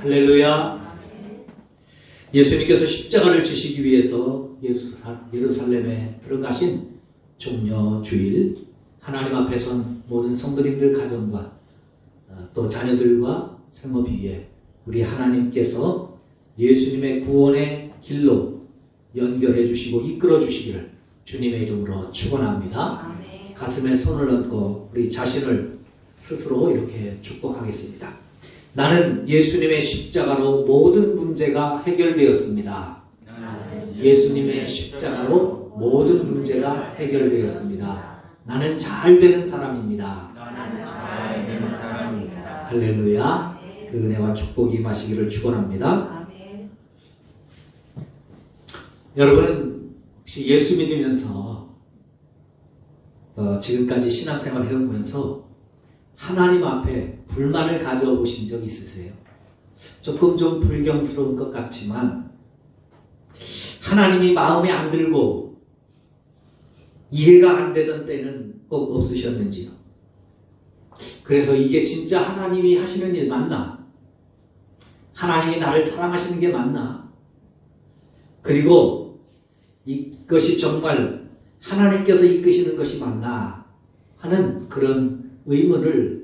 할렐루야. 예수님께서 십자가를 지시기 위해서 예루살렘에 들어가신 종려주일, 하나님 앞에 선 모든 성도님들 가정과 또 자녀들과 생업 위에 우리 하나님께서 예수님의 구원의 길로 연결해 주시고 이끌어 주시기를 주님의 이름으로 축원합니다. 아멘. 가슴에 손을 얹고 우리 자신을 스스로 이렇게 축복하겠습니다. 나는 예수님의 십자가로 모든 문제가 해결되었습니다. 예수님의 십자가로 모든 문제가 해결되었습니다. 나는 잘 되는 사람입니다. 할렐루야. 그 은혜와 축복이 임하시기를 축원합니다. 아멘. 여러분은 혹시 예수 믿으면서 지금까지 신앙생활 해오면서 하나님 앞에 불만을 가져보신 적 있으세요? 조금 좀 불경스러운 것 같지만 하나님이 마음에 안 들고 이해가 안 되던 때는 꼭 없으셨는지요? 그래서 이게 진짜 하나님이 하시는 일 맞나? 하나님이 나를 사랑하시는 게 맞나? 그리고 이것이 정말 하나님께서 이끄시는 것이 맞나? 하는 그런 의문을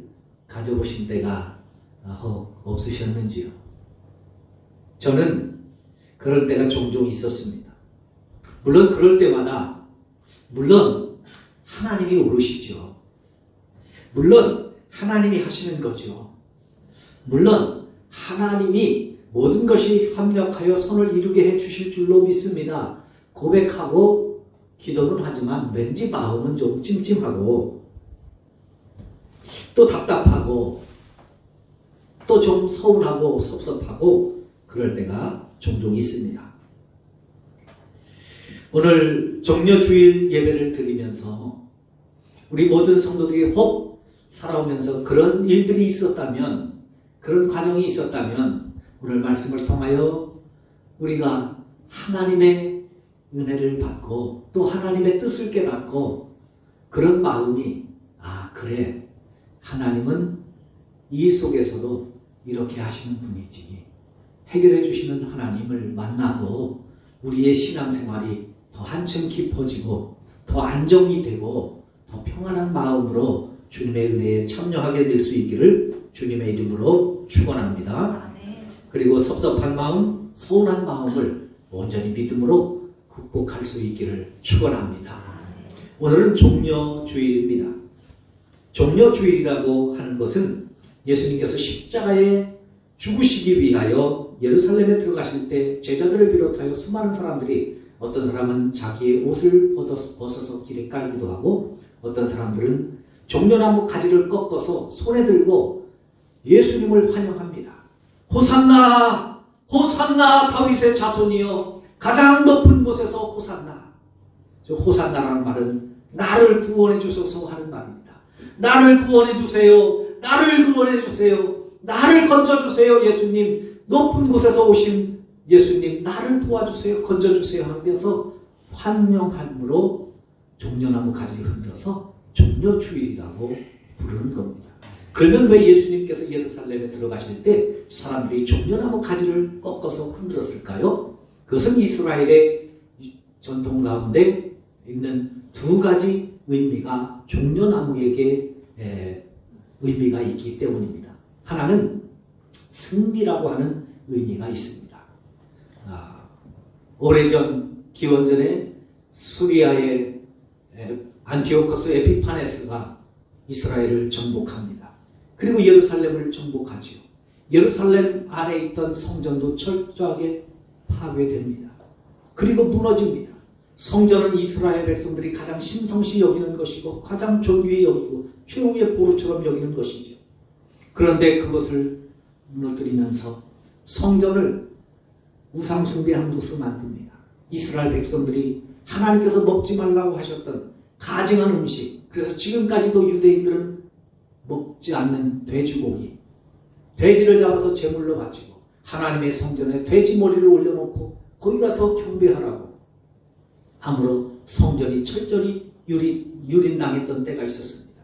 가져보신 때가 없으셨는지요? 저는 그럴 때가 종종 있었습니다. 물론 그럴 때마다 물론 하나님이 오르시죠. 물론 하나님이 하시는 거죠. 물론 하나님이 모든 것이 합력하여 선을 이루게 해주실 줄로 믿습니다. 고백하고 기도는 하지만 왠지 마음은 좀 찜찜하고 또 답답하고 또 좀 서운하고 섭섭하고 그럴 때가 종종 있습니다. 오늘 종려주일 예배를 드리면서 우리 모든 성도들이 혹 살아오면서 그런 일들이 있었다면, 그런 과정이 있었다면 오늘 말씀을 통하여 우리가 하나님의 은혜를 받고 또 하나님의 뜻을 깨닫고 그런 마음이 그래, 하나님은 이 속에서도 이렇게 하시는 분이지, 해결해 주시는 하나님을 만나고 우리의 신앙생활이 더 한층 깊어지고 더 안정이 되고 더 평안한 마음으로 주님의 은혜에 참여하게 될 수 있기를 주님의 이름으로 축원합니다. 그리고 섭섭한 마음, 서운한 마음을 온전히 믿음으로 극복할 수 있기를 축원합니다. 오늘은 종려주일입니다. 종려주일이라고 하는 것은 예수님께서 십자가에 죽으시기 위하여 예루살렘에 들어가실 때 제자들을 비롯하여 수많은 사람들이, 어떤 사람은 자기의 옷을 벗어서 길에 깔기도 하고 어떤 사람들은 종려나무 가지를 꺾어서 손에 들고 예수님을 환영합니다. 호산나! 호산나! 다윗의 자손이여! 가장 높은 곳에서 호산나! 저 호산나라는 말은 나를 구원해 주소서 하는 말입니다. 나를 구원해 주세요. 나를 구원해 주세요. 나를 건져 주세요. 예수님, 높은 곳에서 오신 예수님, 나를 도와주세요. 건져 주세요 하면서 환영함으로 종려나무 가지를 흔들어서 종려주일이라고 부르는 겁니다. 그러면 왜 예수님께서 예루살렘에 들어가실 때 사람들이 종려나무 가지를 꺾어서 흔들었을까요? 그것은 이스라엘의 전통 가운데 있는 두 가지 의미가 종려나무에게 의미가 있기 때문입니다. 하나는 승리라고 하는 의미가 있습니다. 오래전 기원전에 수리아의 안티오코스 에피파네스가 이스라엘을 정복합니다. 그리고 예루살렘을 정복하지요. 예루살렘 안에 있던 성전도 철저하게 파괴됩니다. 그리고 무너집니다. 성전은 이스라엘 백성들이 가장 신성시 여기는 것이고 가장 존귀히 여기고 최후의 보루처럼 여기는 것이죠. 그런데 그것을 무너뜨리면서 성전을 우상숭배하는 곳으로 만듭니다. 이스라엘 백성들이 하나님께서 먹지 말라고 하셨던 가증한 음식, 그래서 지금까지도 유대인들은 먹지 않는 돼지고기, 돼지를 잡아서 제물로 바치고 하나님의 성전에 돼지 머리를 올려놓고 거기 가서 경배하라고 함으로 성전이 철저히 유린당했던 때가 있었습니다.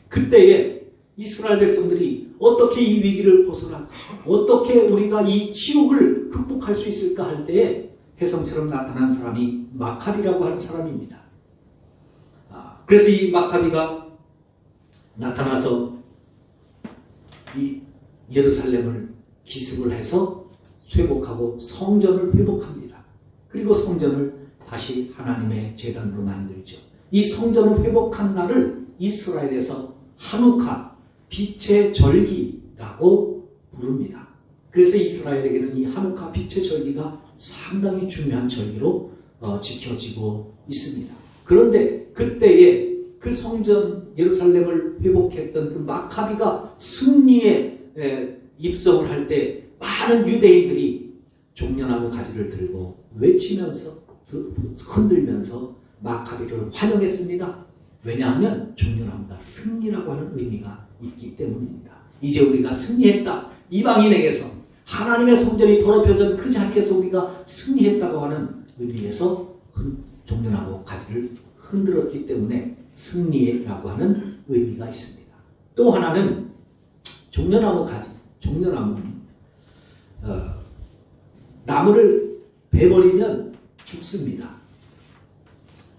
그때에 이스라엘 백성들이 어떻게 이 위기를 벗어날까? 어떻게 우리가 이 지옥을 극복할 수 있을까 할 때에 혜성처럼 나타난 사람이 마카비라고 하는 사람입니다. 그래서 이 마카비가 나타나서 이 예루살렘을 기습을 해서 회복하고 성전을 회복합니다. 그리고 성전을 다시 하나님의 제단으로 만들죠. 이 성전을 회복한 날을 이스라엘에서 하누카, 빛의 절기라고 부릅니다. 그래서 이스라엘에게는 이 하누카 빛의 절기가 상당히 중요한 절기로 지켜지고 있습니다. 그런데 그때에 그 성전 예루살렘을 회복했던 그 마카비가 승리에 입성을 할 때 많은 유대인들이 종려나무 가지를 들고 외치면서 흔들면서 마카비를 환영했습니다. 왜냐하면 종려나무가 승리라고 하는 의미가 있기 때문입니다. 이제 우리가 승리했다. 이방인에게서 하나님의 성전이 더럽혀진 그 자리에서 우리가 승리했다고 하는 의미에서 종려나무 가지를 흔들었기 때문에 승리라고 하는 의미가 있습니다. 또 하나는 종려나무 가지, 종려나무는 나무를 베버리면 죽습니다.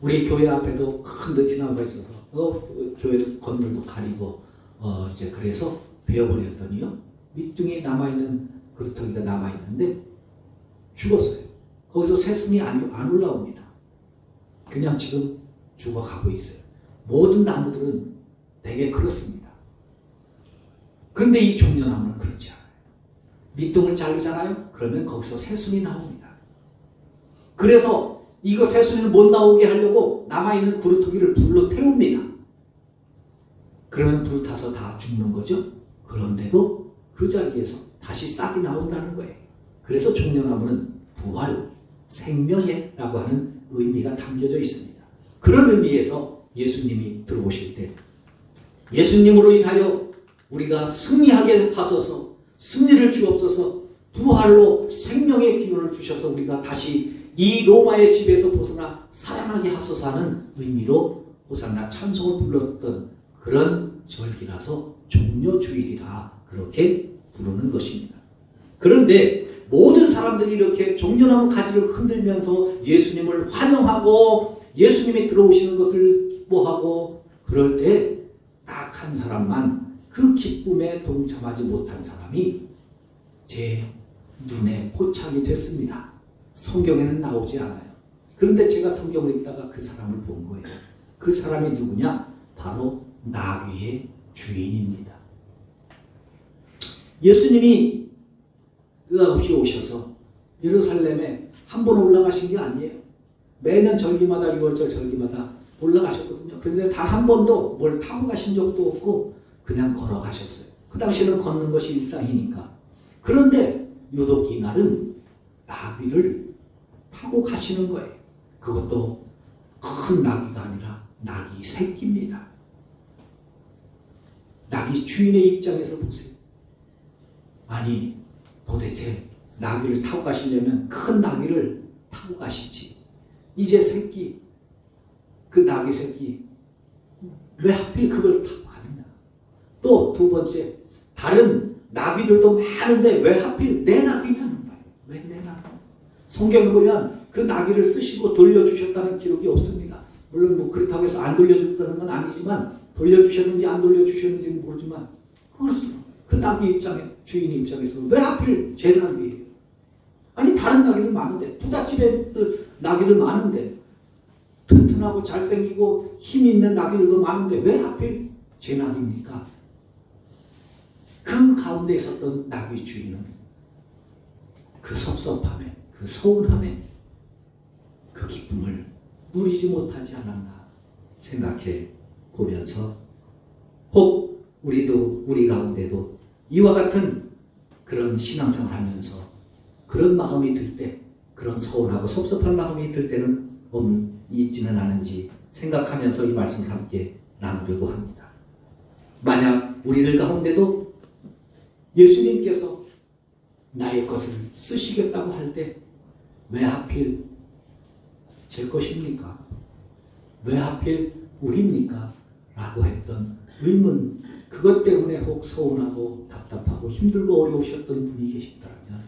우리 교회 앞에도 큰 느티나무가 있어서 교회 건물도 가리고 이제 그래서 베어버렸더니요 밑둥이 남아있는 그루터기가 남아있는데 죽었어요. 거기서 새순이 안 올라옵니다. 그냥 지금 죽어가고 있어요. 모든 나무들은 되게 그렇습니다. 그런데 이 종려나무는 그렇지 않아요. 밑둥을 자르잖아요. 그러면 거기서 새순이 나옵니다. 그래서 이거 새순이를 못 나오게 하려고 남아있는 그루터기를 불로 태웁니다. 그러면 불 타서 다 죽는 거죠. 그런데도 그 자리에서 다시 싹이 나온다는 거예요. 그래서 종려나무는 부활, 생명이라고 하는 의미가 담겨져 있습니다. 그런 의미에서 예수님이 들어오실 때 예수님으로 인하여 우리가 승리하게 하소서, 승리를 주옵소서, 부활로 생명의 기운을 주셔서 우리가 다시 이 로마의 집에서 벗어나 살아나게 하소서 하는 의미로 호산나 찬송을 불렀던 그런 절기라서 종려주일이라 그렇게 부르는 것입니다. 그런데 모든 사람들이 이렇게 종려나무 가지를 흔들면서 예수님을 환영하고 예수님이 들어오시는 것을 기뻐하고 그럴 때 딱 한 사람만 그 기쁨에 동참하지 못한 사람이 제 눈에 포착이 됐습니다. 성경에는 나오지 않아요. 그런데 제가 성경을 읽다가 그 사람을 본 거예요. 그 사람이 누구냐? 바로 나귀의 주인입니다. 예수님이 느닷없이 오셔서 예루살렘에 한 번 올라가신 게 아니에요. 매년 절기마다 6월절 절기마다 올라가셨거든요. 그런데 단 한 번도 뭘 타고 가신 적도 없고 그냥 걸어가셨어요. 그 당시에는 걷는 것이 일상이니까. 그런데 유독 이날은 나귀를 타고 가시는 거예요. 그것도 큰 나귀가 아니라 나귀 새끼입니다. 나귀 주인의 입장에서 보세요. 아니 도대체 나귀를 타고 가시려면 큰 나귀를 타고 가시지. 이제 새끼, 그 나귀 새끼 왜 하필 그걸 타고 가느냐. 또 두 번째, 다른 나귀들도 많은데 왜 하필 내 나귀냐는 거예요. 왜 내 나귀? 성경에 보면 그 나귀를 쓰시고 돌려주셨다는 기록이 없습니다. 물론 뭐 그렇다고 해서 안 돌려줬다는 건 아니지만 돌려주셨는지 안 돌려주셨는지는 모르지만 그렇습니다. 그 나귀 입장에, 주인 입장에서 왜 하필 제 나귀예요? 아니 다른 나귀들 많은데, 부잣집에 나귀들 많은데, 튼튼하고 잘생기고 힘 있는 나귀들도 많은데 왜 하필 제 나귀입니까? 그 가운데 있었던 나귀 주인은 그 섭섭함에, 그 서운함에 그 기쁨을 누리지 못하지 않았나 생각해 보면서 혹 우리 가운데도 이와 같은 그런 신앙생활을 하면서 그런 마음이 들 때, 그런 서운하고 섭섭한 마음이 들 때는 있지는 않은지 생각하면서 이 말씀을 함께 나누려고 합니다. 만약 우리들 가운데도 예수님께서 나의 것을 쓰시겠다고 할 때 왜 하필 제 것입니까? 왜 하필 우리입니까? 라고 했던 의문 그것 때문에 혹 서운하고 답답하고 힘들고 어려우셨던 분이 계신다면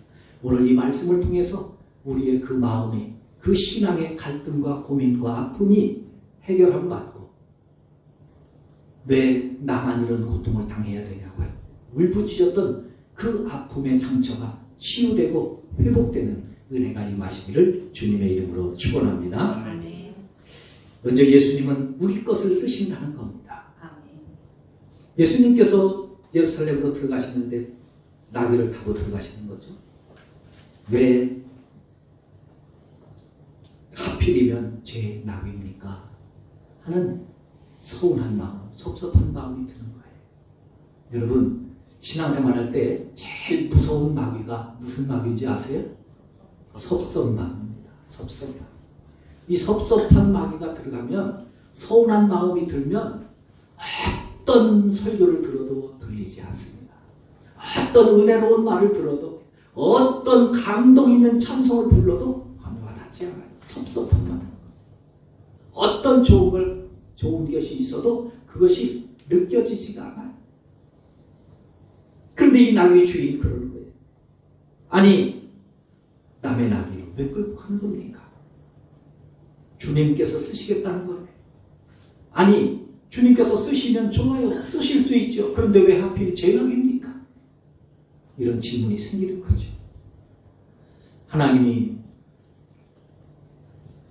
오늘 이 말씀을 통해서 우리의 그 마음이 그 신앙의 갈등과 고민과 아픔이 해결함 받고 왜 나만 이런 고통을 당해야 되냐고요. 울부짖었던 그 아픔의 상처가 치유되고 회복되는 은혜가 임하시기를 주님의 이름으로 축원합니다. 아멘. 먼저 예수님은 우리 것을 쓰신다는 겁니다. 아멘. 예수님께서 예루살렘으로 들어가시는데 나귀를 타고 들어가시는 거죠. 왜 하필이면 제 나귀입니까? 하는 서운한 마음, 섭섭한 마음이 드는 거예요. 여러분, 신앙생활 할 때 제일 무서운 마귀가 무슨 마귀인지 아세요? 섭섭마귀입니다. 섭섭마귀. 이 섭섭한 마귀가 들어가면, 서운한 마음이 들면 어떤 설교를 들어도 들리지 않습니다. 어떤 은혜로운 말을 들어도, 어떤 감동 있는 찬송을 불러도 와닿지 않아요. 섭섭한 마귀. 어떤 좋은 것이 있어도 그것이 느껴지지가 않아요. 그런데 이 나귀의 주인이 그러는 거예요. 아니, 남의 나귀를 왜 끌고 가는 겁니까? 주님께서 쓰시겠다는 거예요. 아니, 주님께서 쓰시면 좋아요. 쓰실 수 있죠. 그런데 왜 하필 제 나귀입니까? 이런 질문이 생기는 거죠. 하나님이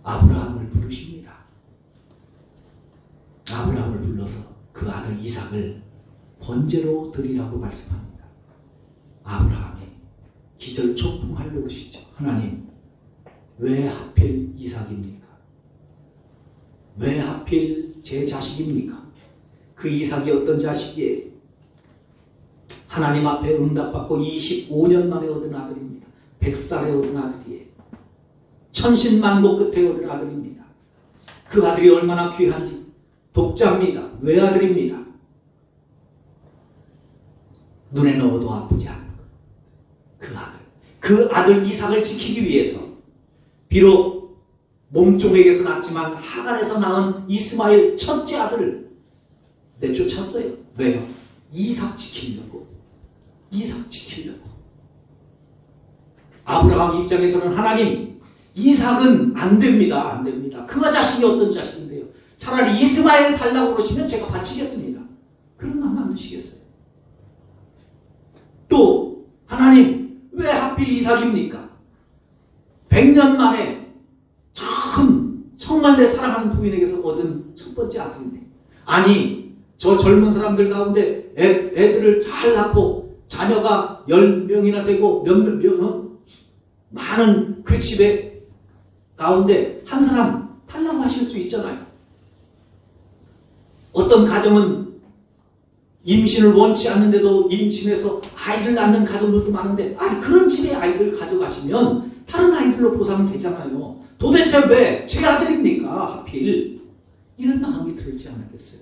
아브라함을 부르십니다. 아브라함을 불러서 그 아들 이삭을 번제로 드리라고 말씀합니다. 아브라함이 기절초풍할 노릇이죠. 하나님, 왜 하필 이삭입니까? 왜 하필 제 자식입니까? 그 이삭이 어떤 자식이에요? 하나님 앞에 응답받고 25년 만에 얻은 아들입니다. 100살에 얻은 아들이에요. 천신만고 끝에 얻은 아들입니다. 그 아들이 얼마나 귀한지 독자입니다. 외아들입니다. 눈에 넣어도 아프지 않은 그 아들 이삭을 지키기 위해서 비록 몸종에게서 낳았지만 하갈에서 낳은 이스마엘 첫째 아들을 내쫓았어요. 왜요? 이삭 지키려고. 아브라함 입장에서는 하나님, 이삭은 안 됩니다. 그가 자식이 어떤 자식인데요. 차라리 이스마엘 달라고 그러시면 제가 바치겠습니다. 그런 마음 안 드시겠어요? 또 하나님, 왜 하필 이삭입니까? 100년 만에 정말 내 사랑하는 부인에게서 얻은 첫 번째 아들인데, 아니, 저 젊은 사람들 가운데 애들을 잘 낳고 자녀가 10명이나 되고 많은 그 집에 가운데 한 사람 달라고 하실 수 있잖아요. 어떤 가정은 임신을 원치 않는데도 임신해서 아이를 낳는 가정들도 많은데, 아니, 그런 집에 아이들 가져가시면 다른 아이들로 보상이 되잖아요. 도대체 왜 제 아들입니까? 하필. 이런 마음이 들지 않았겠어요?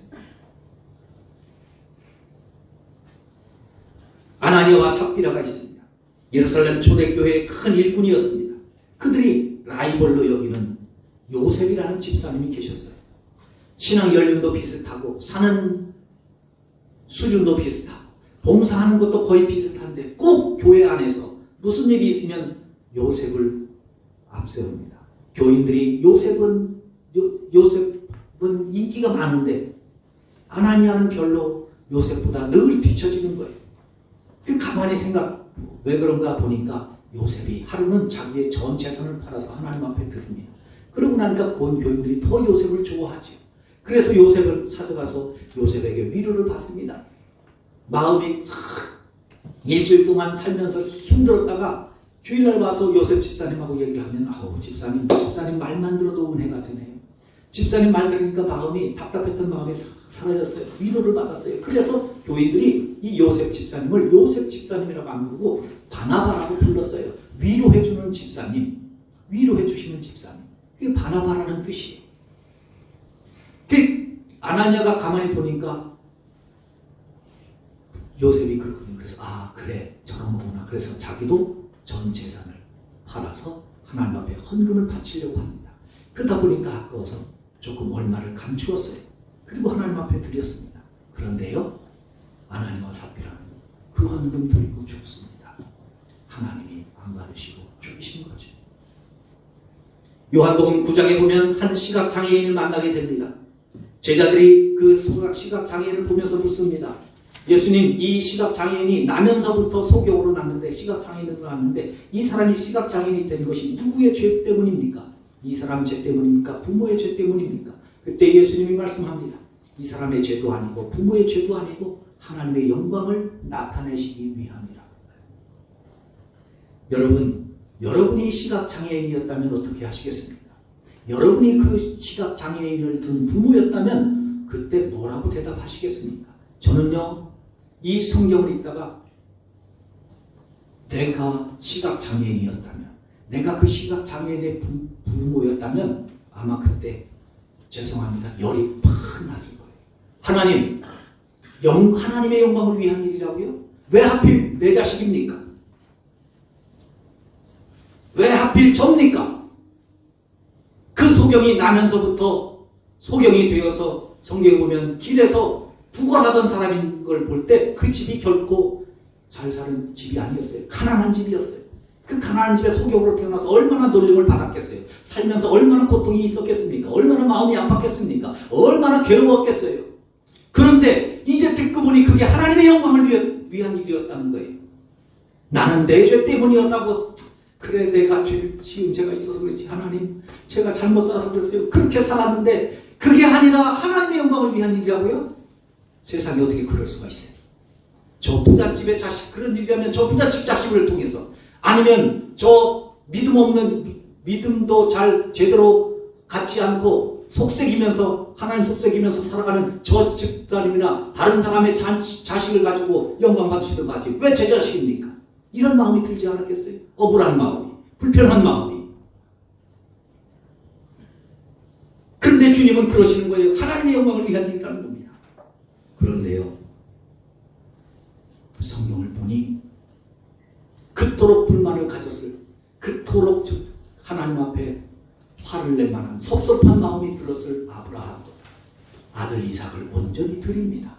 아나니아와 삽비라가 있습니다. 예루살렘 초대교회의 큰 일꾼이었습니다. 그들이 라이벌로 여기는 요셉이라는 집사님이 계셨어요. 신앙 연륜도 비슷하고 사는 수준도 비슷하고 봉사하는 것도 거의 비슷한데 꼭 교회 안에서 무슨 일이 있으면 요셉을 앞세웁니다. 교인들이 요셉은 인기가 많은데 아나니아는 별로 요셉보다 늘 뒤처지는 거예요. 가만히 왜 그런가 보니까 요셉이 하루는 자기의 전 재산을 팔아서 하나님 앞에 드립니다. 그러고 나니까 교인들이 더 요셉을 좋아하죠. 그래서 요셉을 찾아가서 요셉에게 위로를 받습니다. 마음이 일주일 동안 살면서 힘들었다가 주일날 와서 요셉 집사님하고 얘기하면, 집사님 말만 들어도 은혜가 되네요. 집사님 말 들으니까 마음이 답답했던 마음이 사라졌어요. 위로를 받았어요. 그래서 교인들이 이 요셉 집사님을 요셉 집사님이라고 안 부르고 바나바라고 불렀어요. 위로해주는 집사님, 위로해주시는 집사님. 그게 바나바라는 뜻이에요. 아나니아가 가만히 보니까 요셉이 그렇거든요. 그래서 그래, 저런 거구나. 그래서 자기도 전 재산을 팔아서 하나님 앞에 헌금을 바치려고 합니다. 그러다 보니까 아까워서 조금 얼마를 감추었어요. 그리고 하나님 앞에 드렸습니다. 그런데요, 아나니와 삽비라는 그 헌금 들고 죽습니다. 하나님이 안 받으시고 죽이신 거죠. 요한복음 9장에 보면 한 시각장애인을 만나게 됩니다. 제자들이 그 시각장애인을 보면서 묻습니다. 예수님, 이 시각장애인이 나면서부터 소경으로 났는데, 시각장애인으로 났는데 이 사람이 시각장애인이 된 것이 누구의 죄 때문입니까? 이 사람 죄 때문입니까? 부모의 죄 때문입니까? 그때 예수님이 말씀합니다. 이 사람의 죄도 아니고 부모의 죄도 아니고 하나님의 영광을 나타내시기 위함이라. 여러분이 시각장애인이었다면 어떻게 하시겠습니까? 여러분이 그 시각장애인을 둔 부모였다면 그때 뭐라고 대답하시겠습니까? 저는요, 이 성경을 읽다가 내가 시각장애인이었다면, 내가 그 시각장애인의 부모였다면 아마 그때 죄송합니다, 열이 팍 났을 거예요. 하나님, 하나님의 영광을 위한 일이라고요? 왜 하필 내 자식입니까? 왜 하필 접니까? 그 소경이 나면서부터 소경이 되어서 성경에 보면 길에서 구걸하던 사람인 걸 볼 때 그 집이 결코 잘 사는 집이 아니었어요. 가난한 집이었어요. 그 가난한 집에 소경으로 태어나서 얼마나 놀림을 받았겠어요. 살면서 얼마나 고통이 있었겠습니까? 얼마나 마음이 아팠겠습니까? 얼마나 괴로웠겠어요. 그런데 이제 듣고 보니 그게 하나님의 영광을 위한 일이었다는 거예요. 나는 내 죄 때문이었다고. 그래, 내가 죄를 지은 죄가 있어서 그렇지. 하나님, 제가 잘못 살아서 그랬어요. 그렇게 살았는데 그게 아니라 하나님의 영광을 위한 일이라고요? 세상에 어떻게 그럴 수가 있어요? 저 부잣집의 자식, 그런 일이라면 저 부잣집 자식을 통해서, 아니면 저 믿음도 잘 제대로 갖지 않고 속색이면서, 하나님 속색이면서 살아가는 저 집사람이나 다른 사람의 자식을 가지고 영광 받으시던 하지. 왜 제 자식입니까? 이런 마음이 들지 않았겠어요? 억울한 마음이, 불편한 마음이. 그런데 주님은 그러시는 거예요. 하나님의 영광을 위한 일이라는 겁니다. 그런데요, 성경을 보니 그토록 불만을 가졌을, 그토록 하나님 앞에 화를 낼 만한 섭섭한 마음이 들었을 아브라함, 아들 이삭을 온전히 드립니다.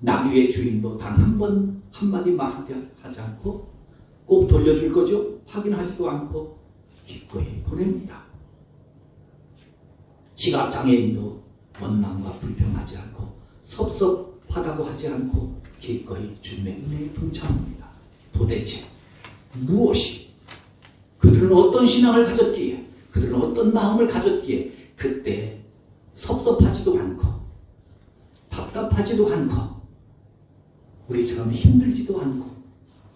나귀의 주인도 단 한 번 한마디 말하지 않고 꼭 돌려줄 거죠? 확인하지도 않고 기꺼이 보냅니다. 시각장애인도 원망과 불평하지 않고 섭섭하다고 하지 않고 기꺼이 주님의 은혜에 동참합니다. 도대체 무엇이, 그들은 어떤 신앙을 가졌기에, 그들은 어떤 마음을 가졌기에 그때 섭섭하지도 않고 답답하지도 않고 우리처럼 힘들지도 않고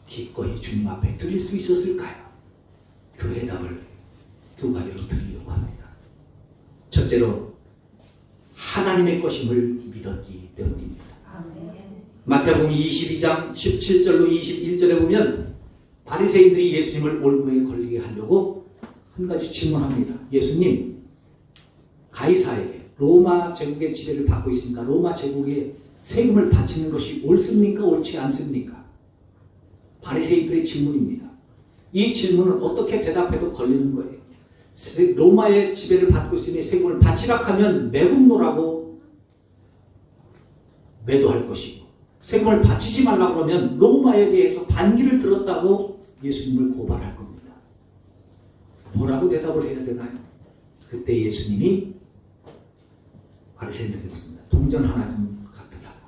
기꺼이 주님 앞에 드릴 수 있었을까요? 그 해답을 두 가지로 드리려고 합니다. 첫째로, 하나님의 것임을 믿었기 때문입니다. 마태복음 22장 17절로 21절에 보면 바리새인들이 예수님을 올무에 걸리게 하려고 한 가지 질문합니다. 예수님, 가이사에게, 로마 제국의 지배를 받고 있으니까 로마 제국에 세금을 바치는 것이 옳습니까? 옳지 않습니까? 바리새인들의 질문입니다. 이 질문은 어떻게 대답해도 걸리는 거예요. 로마의 지배를 받고 있으니 세금을 바치라 하면 매국노라고 매도할 것이고, 세금을 바치지 말라고 하면 로마에 대해서 반기를 들었다고 예수님을 고발할 겁니다. 뭐라고 대답을 해야 되나요? 그때 예수님이 바리새인들에게 묻습니다. 동전 하나 좀 갖다 달라고.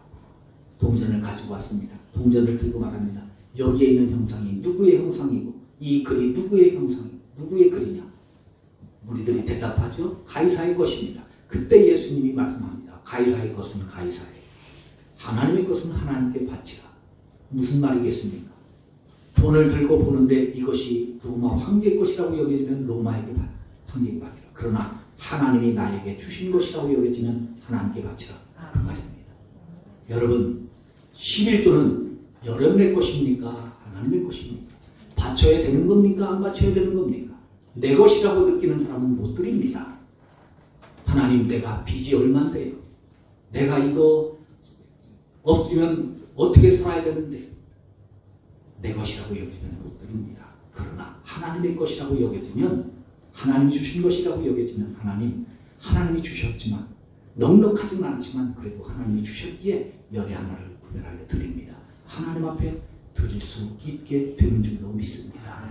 동전을 가지고 왔습니다. 동전을 들고 말합니다. 여기에 있는 형상이 누구의 형상이고 이 글이 누구의 형상이고 누구의 글이냐? 무리들이 대답하죠. 가이사의 것입니다. 그때 예수님이 말씀합니다. 가이사의 것은 가이사의, 하나님의 것은 하나님께 바치라. 무슨 말이겠습니까? 돈을 들고 보는데 이것이 로마 황제의 것이라고 여겨지면 로마에게 황제에게 바치라. 그러나 하나님이 나에게 주신 것이라고 여겨지면 하나님께 바치라. 그 말입니다. 여러분, 11조는 여러분의 것입니까? 하나님의 것입니까? 바쳐야 되는 겁니까? 안 바쳐야 되는 겁니까? 내 것이라고 느끼는 사람은 못 드립니다. 하나님, 내가 빚이 얼만데요? 내가 이거 없으면 어떻게 살아야 되는데? 내 것이라고 여기면 못 드립니다. 그러나 하나님의 것이라고 여겨지면, 하나님이 주신 것이라고 여겨지면 하나님이 주셨지만, 넉넉하지는 않지만 그래도 하나님이 주셨기에 열의 하나를 구별하여 드립니다. 하나님 앞에 드릴 수 있게 되는 줄로 믿습니다.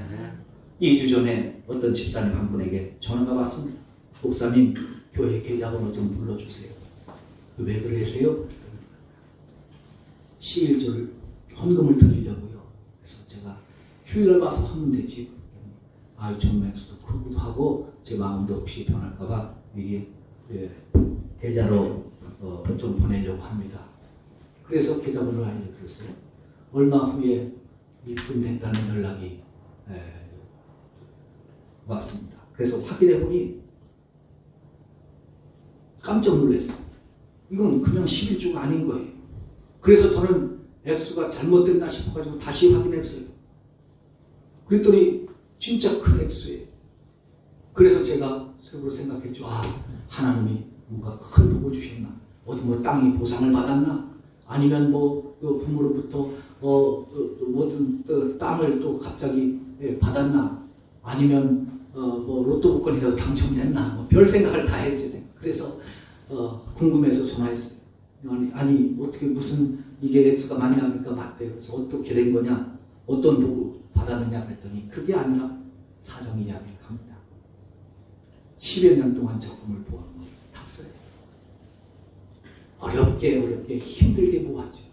2주 전에 어떤 집사님 한 분에게 전화가 왔습니다. 목사님, 교회 계좌번호 좀 불러주세요. 왜 그러세요? 11조를 헌금을 드리려고요. 그래서 제가 주일날 와서 하면 되지. 아유, 정맥수도 크기도 하고 제 마음도 없이 변할까봐 미리 계좌로 좀 보내려고 합니다. 그래서 계좌번호를 알려드렸어요. 얼마 후에 입금됐다는 연락이 왔습니다. 그래서 확인해보니 깜짝 놀랐어요. 이건 그냥 11조가 아닌 거예요. 그래서 저는 액수가 잘못됐나 싶어가지고 다시 확인했어요. 그랬더니 진짜 큰 액수예요. 그래서 제가 속으로 생각했죠. 아, 하나님이 뭔가 큰 복을 주셨나? 어디 뭐 땅이 보상을 받았나? 아니면 뭐 부모로부터 모든 땅을 또 갑자기 받았나? 아니면 뭐 로또 복권이라도 당첨됐나? 뭐 별 생각을 다 했죠. 그래서 궁금해서 전화했어요. 아니 어떻게 무슨 이게 액수가 맞냐 하니까 맞대요. 그래서 어떻게 된 거냐? 어떤 복을 받았느냐 그랬더니 그게 아니라 사정 이야기를 합니다. 10여 년 동안 적금을 보험을 탔어요. 어렵게 힘들게 모았죠.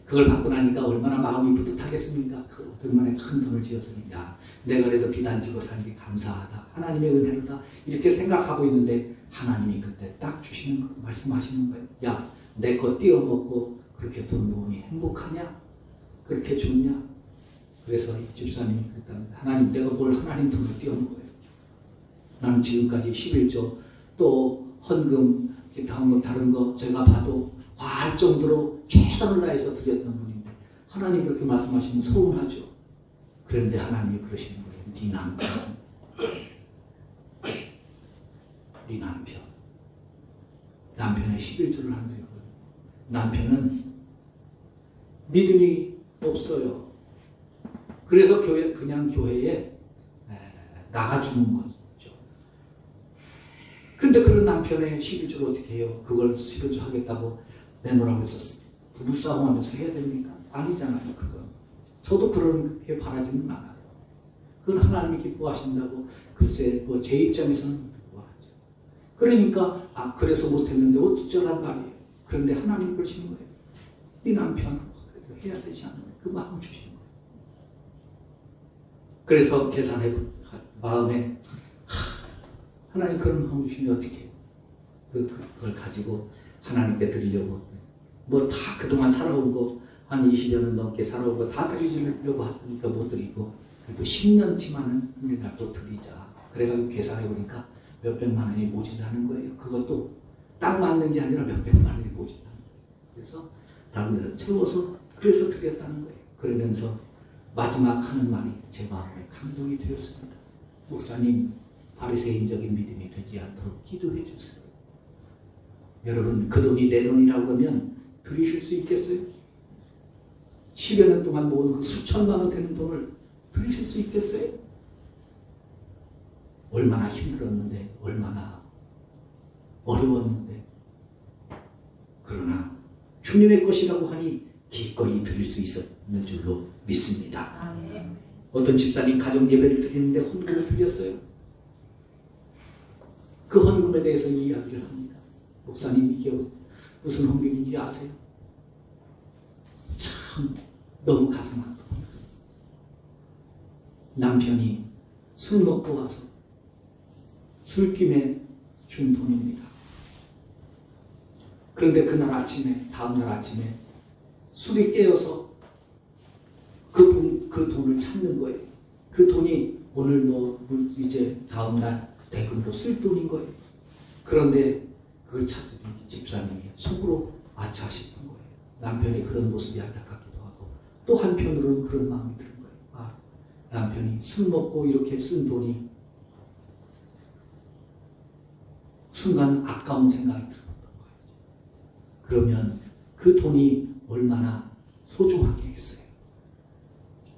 그걸 받고 나니까 얼마나 마음이 뿌듯하겠습니까? 그 얼마나 큰 돈을 지었으니 야, 내가 그래도 비단 지고 사는 게 감사하다. 하나님의 은혜로다. 이렇게 생각하고 있는데 하나님이 그때 딱 주시는 거, 말씀하시는 거예요. 야, 내 거 띄어먹고 그렇게 돈 모으니 행복하냐? 그렇게 좋냐? 그래서 이 집사님이 그랬답니다. 하나님, 내가 뭘 하나님 돈을 띄어먹어요. 나는 지금까지 11조 또 헌금, 기타 헌금 다른 거 제가 봐도 과할 정도로 최선을 다해서 드렸던 분인데 하나님 그렇게 말씀하시면 서운하죠. 그런데 하나님이 그러시는 거예요. 네 남편 남편의 11조를 하는 거예요. 남편은 믿음이 없어요. 그래서 그냥 교회에 나가주는 거죠. 근데 그런 남편의 11조를 어떻게 해요? 그걸 11조 하겠다고 내놓으라고 해서 부부싸움하면서 해야 됩니까? 아니잖아요. 그건. 저도 그렇게 바라지는 않아요. 그건 하나님이 기뻐하신다고 글쎄 뭐 제 입장에서는 기뻐하죠. 그러니까 그래서 못했는데 어쩌란 말이에요. 그런데 하나님 그러시는 거예요. 네 남편 그래도 해야 되지 않나요? 그 마음 주시는 거예요. 그래서 계산해 마음에 하나님 그런 마음 주시면 어떻게 해요? 그걸 가지고 하나님께 드리려고 뭐 다 그동안 살아온 거 한 20여 년 넘게 살아온 거 다 드리려고 하니까 못 드리고 그래도 10년치만은 우리가 또 드리자. 그래가지고 계산해 보니까 몇백만 원이 모진다는 거예요. 그것도 딱 맞는 게 아니라 몇백만 원이 모진다는 거예요. 그래서 다른 데서 채워서 그래서 드렸다는 거예요. 그러면서 마지막 하는 말이 제 마음에 감동이 되었습니다. 목사님, 바리새인적인 믿음이 되지 않도록 기도해 주세요. 여러분, 그 돈이 내 돈이라고 하면 드리실 수 있겠어요? 10여 년 동안 모은 그 수천만 원 되는 돈을 드리실 수 있겠어요? 얼마나 힘들었는데, 얼마나 어려웠는데, 그러나 주님의 것이라고 하니 기꺼이 드릴 수 있었는 줄로 믿습니다. 어떤 집사님 가정 예배를 드리는데 헌금을 드렸어요. 그 헌금에 대해서 이야기를 합니다. 목사님, 이게 무슨 헌금인지 아세요? 참 너무 가슴 아프고 남편이 술 먹고 와서 술김에 준 돈입니다. 그런데 다음날 아침에 술이 깨어서 그 돈을 찾는 거예요. 그 돈이 오늘 이제 다음날 대금으로 쓸 돈인 거예요. 그런데 그걸 찾더니 집사님이 속으로 아차 싶은 거예요. 남편이 그런 모습이 안타깝기도 하고 또 한편으로는 그런 마음이 드는 거예요. 남편이 술 먹고 이렇게 쓴 돈이 순간 아까운 생각이 들었던 거예요. 그러면 그 돈이 얼마나 소중하겠어요.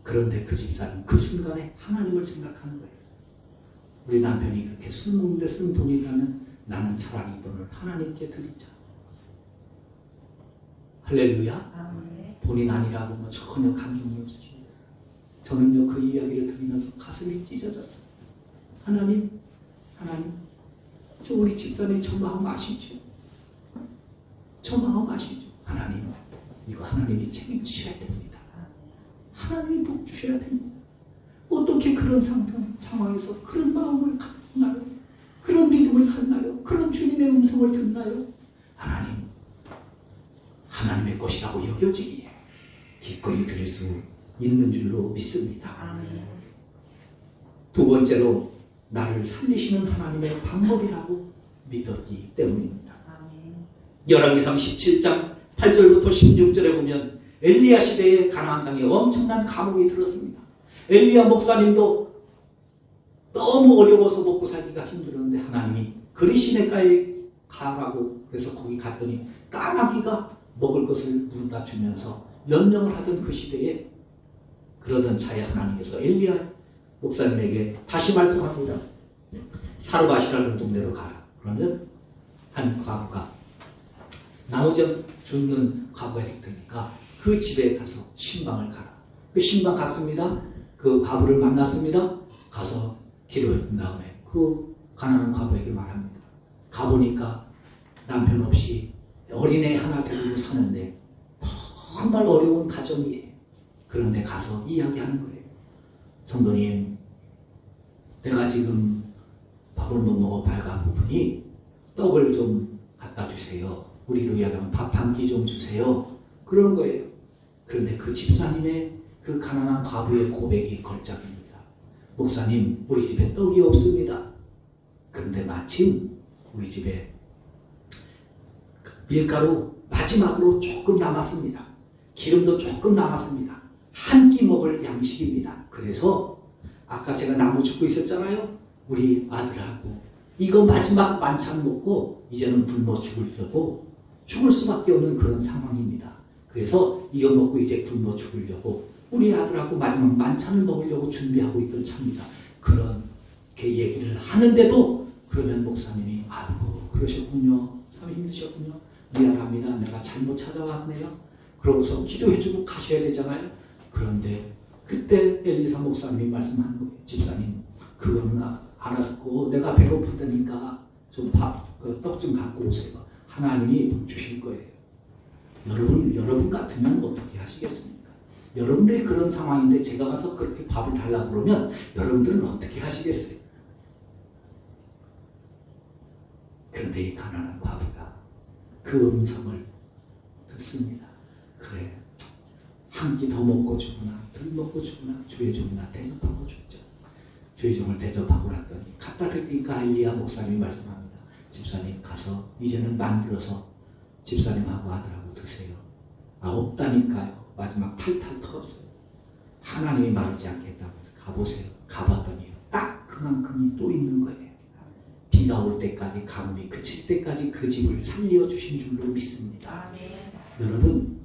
그런데 그 집사님 그 순간에 하나님을 생각하는 거예요. 우리 남편이 그렇게 술 먹는데 쓴 돈이라면 나는 차라리 이 돈을 하나님께 드리자. 할렐루야. 아멘. 본인 아니라고 뭐 전혀 감동이 없으십니다. 저는요 그 이야기를 들으면서 가슴이 찢어졌어요. 하나님, 저 우리 집사님 저 마음 아시죠? 저 마음 아시죠? 하나님, 이거 하나님이 책임지셔야 됩니다. 하나님이 복 주셔야 됩니다. 어떻게 그런 상황에서 그런 마음을 갖나요? 그런 믿음을 갖나요? 그런 주님의 음성을 듣나요? 하나님의 것이라고 여겨지기에 기꺼이 드릴 수 있는 줄로 믿습니다. 아멘. 두 번째로 나를 살리시는 하나님의 방법이라고 믿었기 때문입니다. 아멘. 열왕기상 17장 8절부터 16절에 보면 엘리야 시대에 가나안 땅에 엄청난 가뭄이 들었습니다. 엘리야 목사님도 너무 어려워서 먹고 살기가 힘들었는데 하나님이 그리시네가에 가라고 그래서 거기 갔더니 까마귀가 먹을 것을 물어다 주면서 연명을 하던 그 시대에 그러던 차에 하나님께서 엘리야 목사님에게 다시 말씀합니다. 사르밧이라는 동네로 가라. 그러면 한 과부가 나무전 줍는 과부가 있을 테니까 그 집에 가서 신방을 가라. 그 신방 갔습니다. 그 과부를 만났습니다. 가서 기도한 다음에 그 가난한 과부에게 말합니다. 가보니까 남편 없이 어린애 하나 데리고 사는데 정말 어려운 가정이에요. 그런데 가서 이야기하는 거예요. 성도님, 내가 지금 밥을 못 먹어 발가부분이 떡을 좀 갖다 주세요. 우리로 이야기하면 밥 한 끼 좀 주세요. 그런 거예요. 그런데 그 집사님의 그 가난한 과부의 고백이 걸작입니다. 목사님, 우리 집에 떡이 없습니다. 그런데 마침 우리 집에 밀가루 마지막으로 조금 남았습니다. 기름도 조금 남았습니다. 한 끼 먹을 양식입니다. 그래서 아까 제가 나무 줍고 있었잖아요. 우리 아들하고 이거 마지막 만찬 먹고 이제는 굶어 죽을 수밖에 없는 그런 상황입니다. 그래서 이거 먹고 이제 굶어 죽으려고 우리 아들하고 마지막 만찬을 먹으려고 준비하고 있던 차입니다. 그렇게 얘기를 하는데도 그러면 목사님이 아이고 그러셨군요. 참 힘드셨군요. 미안합니다. 내가 잘못 찾아왔네요. 그러고서 기도해주고 가셔야 되잖아요. 그런데 그때 엘리사 목사님이 말씀한 거예요. 집사님, 그거는 알았고 내가 배고프다니까 좀 떡 좀 갖고 오세요. 하나님이 복 주실 거예요. 여러분 같으면 어떻게 하시겠습니까? 여러분들이 그런 상황인데 제가 가서 그렇게 밥을 달라고 그러면 여러분들은 어떻게 하시겠어요? 그런데 이 가난한 과부가 그 음성을 듣습니다. 그래, 한 끼 더 먹고 죽으나 덜 먹고 죽으나 주의 종이나 대접하고 죽자. 주의 종을 대접하고 났더니 갖다 드리니까 엘리야 목사님이 말씀합니다. 집사님 가서 이제는 만들어서 집사님하고 아들하고 드세요. 없다니까요. 마지막 탈탈 털었어요. 하나님이 말하지 않겠다면서 가보세요. 가봤더니 딱 그만큼이 또 있는 거예요. 비가 올 때까지 가뭄이 그칠 때까지 그 집을 살려주신 줄로 믿습니다. 아멘. 여러분,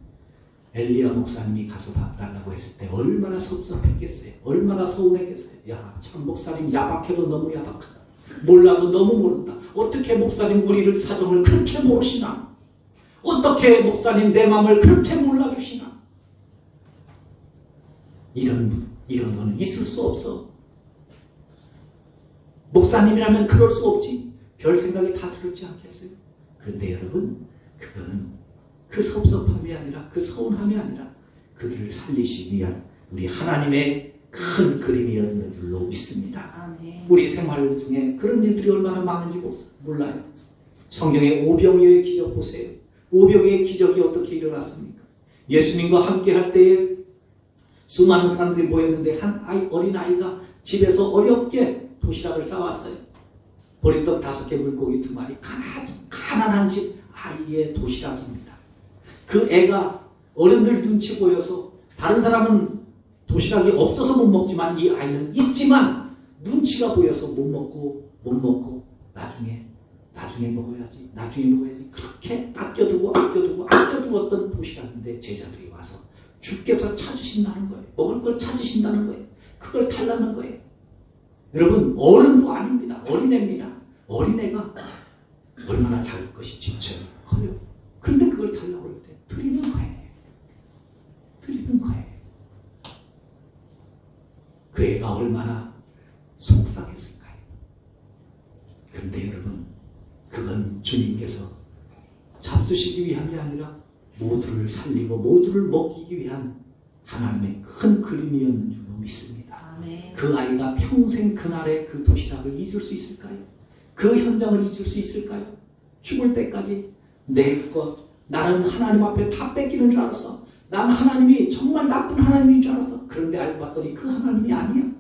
엘리야 목사님이 가서 밥 달라고 했을 때 얼마나 섭섭했겠어요. 얼마나 서운했겠어요. 야, 참 목사님 야박해도 너무 야박하다. 몰라도 너무 모른다. 어떻게 목사님 우리를 사정을 그렇게 모르시나? 어떻게 목사님 내 마음을 그렇게 몰라주시나? 이런 거는 있을 수 없어. 목사님이라면 그럴 수 없지. 별 생각이 다 들었지 않겠어요? 그런데 여러분, 그거는 그 섭섭함이 아니라 그 서운함이 아니라 그들을 살리시기 위한 우리 하나님의 큰 그림이었는 줄로 믿습니다. 아멘. 우리 생활 중에 그런 일들이 얼마나 많은지 몰라요. 성경의 오병이어의 기적 보세요. 오병이어의 기적이 어떻게 일어났습니까? 예수님과 함께 할 때에 수많은 사람들이 모였는데 한 어린아이가 집에서 어렵게 도시락을 싸왔어요. 보리떡 5개 물고기 2마리 가난한 집 아이의 도시락입니다. 그 애가 어른들 눈치 보여서 다른 사람은 도시락이 없어서 못 먹지만 이 아이는 있지만 눈치가 보여서 못 먹고 나중에 먹어야지 그렇게 아껴두었던 도시락인데 제자들이 와서 주께서 찾으신다는 거예요. 먹을 걸 찾으신다는 거예요. 그걸 달라는 거예요. 여러분, 어른도 아닙니다. 어린애입니다. 어린애가 얼마나 작을 것이 진짜 커요. 그런데 그걸 달라고 할 때 드리는 거예요. 드리는 거예요. 그 애가 얼마나 속상했을까요? 그런데 여러분, 그건 주님께서 잡수시기 위함이 아니라 모두를 살리고 모두를 먹이기 위한 하나님의 큰 그림이었는 줄로 믿습니다. 아멘. 그 아이가 평생 그날의 그 도시락을 잊을 수 있을까요? 그 현장을 잊을 수 있을까요? 죽을 때까지 내 것, 나는 하나님 앞에 다 뺏기는 줄 알았어. 난 하나님이 정말 나쁜 하나님인 줄 알았어. 그런데 알고 봤더니 그 하나님이 아니야.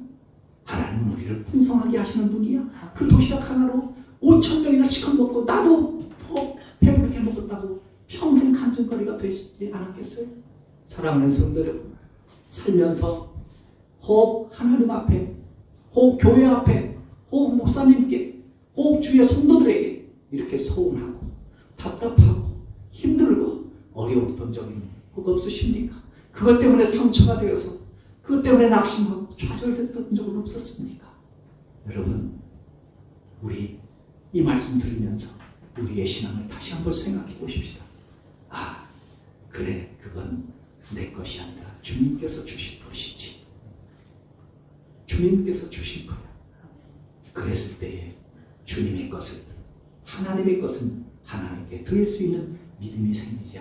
하나님은 우리를 풍성하게 하시는 분이야. 그 도시락 하나로 5,000명이나 시컷 먹고 나도 배부르게 먹었다고 평생 간증거리가 되시지 않았겠어요? 사랑하는 성도 여러분, 살면서 혹 하나님 앞에, 혹 교회 앞에, 혹 목사님께, 혹 주의 성도들에게 이렇게 서운하고 답답하고 힘들고 어려웠던 적이 혹 없으십니까? 그것 때문에 상처가 되어서, 그것 때문에 낙심하고 좌절됐던 적은 없었습니까? 여러분, 우리 이 말씀 들으면서 우리의 신앙을 다시 한번 생각해 보십시다. 아, 그래, 그건 내 것이 아니라 주님께서 주신 것이지. 주님께서 주신 거야. 그랬을 때에 주님의 것을, 하나님의 것은 하나님께 드릴 수 있는 믿음이 생기지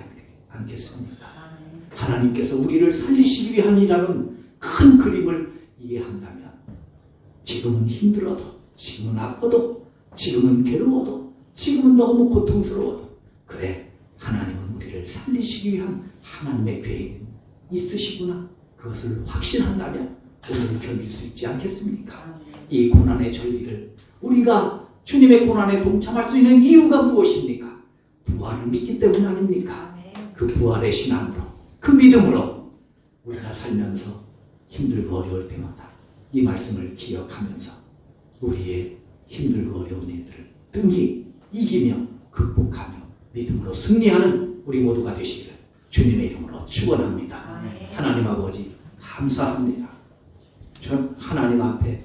않겠습니까? 하나님께서 우리를 살리시기 위함이라는 큰 그림을 이해한다면 지금은 힘들어도, 지금은 아파도, 지금은 괴로워도, 지금은 너무 고통스러워도, 그래, 하나님은 우리를 살리시기 위한 하나님의 계획이 있으시구나, 그것을 확신한다면 오늘 견딜 수 있지 않겠습니까? 이 고난의 절기를 우리가 주님의 고난에 동참할 수 있는 이유가 무엇입니까? 부활을 믿기 때문 아닙니까? 그 부활의 신앙으로, 그 믿음으로 우리가 살면서 힘들고 어려울 때마다 이 말씀을 기억하면서 우리의 힘들고 어려운 일들을 등히 이기며 극복하며 믿음으로 승리하는 우리 모두가 되시기를 주님의 이름으로 축원합니다. 하나님 아버지 감사합니다. 전 하나님 앞에